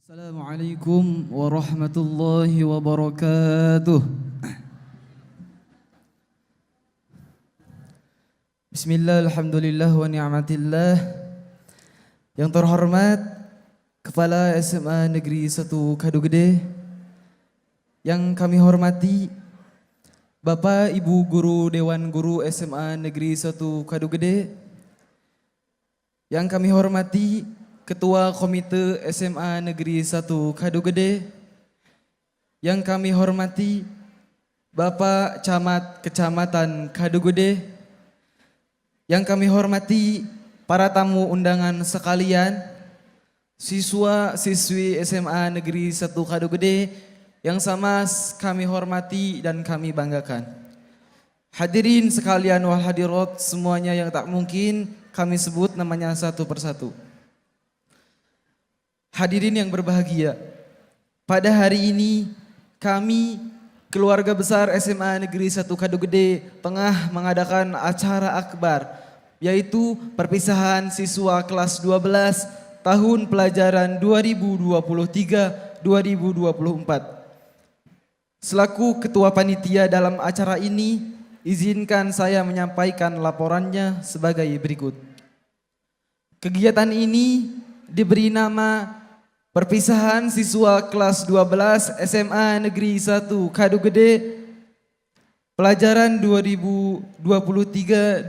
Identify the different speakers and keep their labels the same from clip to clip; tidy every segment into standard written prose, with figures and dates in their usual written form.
Speaker 1: Assalamualaikum warahmatullahi wabarakatuh. Bismillah, alhamdulillah wa ni'matillah. Yang terhormat Kepala SMA Negeri 1 Kadugede, yang kami hormati Bapak Ibu Guru Dewan Guru SMA Negeri 1 Kadugede, yang kami hormati Ketua Komite SMA Negeri 1 Kadugede, yang kami hormati Bapak Camat Kecamatan Kadugede, yang kami hormati para tamu undangan sekalian, siswa-siswi SMA Negeri 1 Kadugede yang sama kami hormati dan kami banggakan. Hadirin sekalian wal hadirat semuanya yang tak mungkin kami sebut namanya satu persatu. Hadirin yang berbahagia, pada hari ini kami keluarga besar SMA Negeri 1 Kadugede tengah mengadakan acara akbar, yaitu perpisahan siswa kelas 12 tahun pelajaran 2023-2024. Selaku ketua panitia dalam acara ini, izinkan saya menyampaikan laporannya sebagai berikut. Kegiatan ini diberi nama perpisahan siswa kelas 12 SMA Negeri 1 Kadugede pelajaran 2023-2024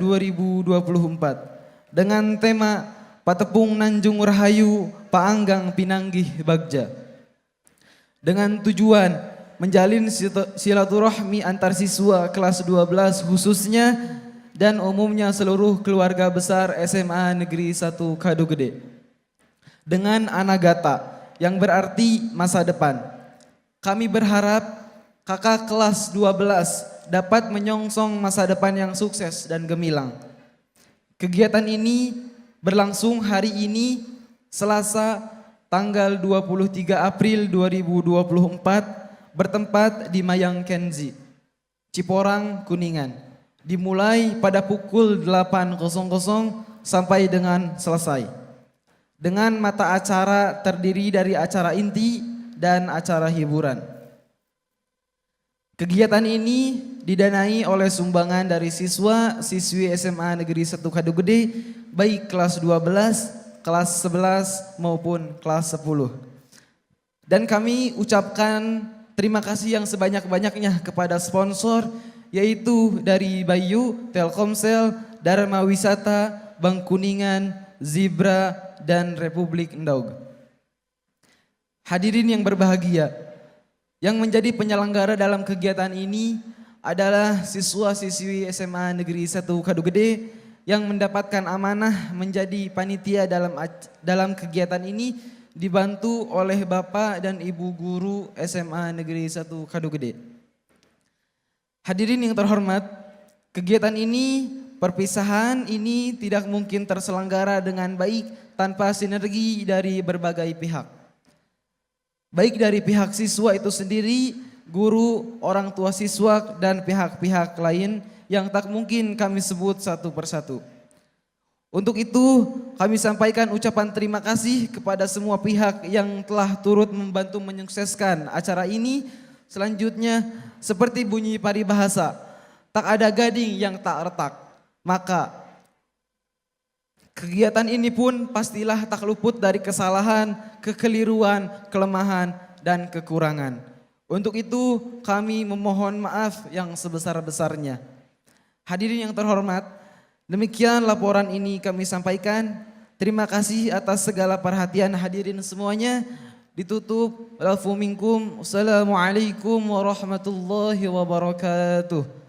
Speaker 1: dengan tema Patepung Nanjung Rahayu Paanggang Pinanggih Bagja, dengan tujuan menjalin silaturahmi antar siswa kelas 12 khususnya dan umumnya seluruh keluarga besar SMA Negeri 1 Kadugede dengan anagata yang berarti masa depan. Kami berharap kakak kelas 12 dapat menyongsong masa depan yang sukses dan gemilang. Kegiatan ini berlangsung hari ini Selasa tanggal 23 April 2024 bertempat di Mayang Kenzi, Ciporang, Kuningan. Dimulai pada pukul 8.00 sampai dengan selesai. Dengan mata acara terdiri dari acara inti dan acara hiburan. Kegiatan ini didanai oleh sumbangan dari siswa-siswi SMA Negeri 1 Kadugede baik kelas 12, kelas 11 maupun kelas 10. Dan kami ucapkan terima kasih yang sebanyak-banyaknya kepada sponsor, yaitu dari Bayu, Telkomsel, Dharma Wisata, Bank Kuningan, Zebra, dan Republik Ndaug. Hadirin yang berbahagia, yang menjadi penyelenggara dalam kegiatan ini adalah siswa-siswi SMA Negeri 1 Kadugede yang mendapatkan amanah menjadi panitia dalam kegiatan ini, dibantu oleh Bapak dan Ibu Guru SMA Negeri 1 Kadugede. Hadirin yang terhormat, kegiatan ini, perpisahan ini tidak mungkin terselenggara dengan baik tanpa sinergi dari berbagai pihak. Baik dari pihak siswa itu sendiri, guru, orang tua siswa, dan pihak-pihak lain yang tak mungkin kami sebut satu persatu. Untuk itu kami sampaikan ucapan terima kasih kepada semua pihak yang telah turut membantu menyukseskan acara ini. Selanjutnya seperti bunyi paribahasa, tak ada gading yang tak retak, maka kegiatan ini pun pastilah tak luput dari kesalahan, kekeliruan, kelemahan, dan kekurangan. Untuk itu kami memohon maaf yang sebesar-besarnya. Hadirin yang terhormat, demikian laporan ini kami sampaikan. Terima kasih atas segala perhatian hadirin semuanya. Ditutup. Assalamualaikum warahmatullahi wabarakatuh.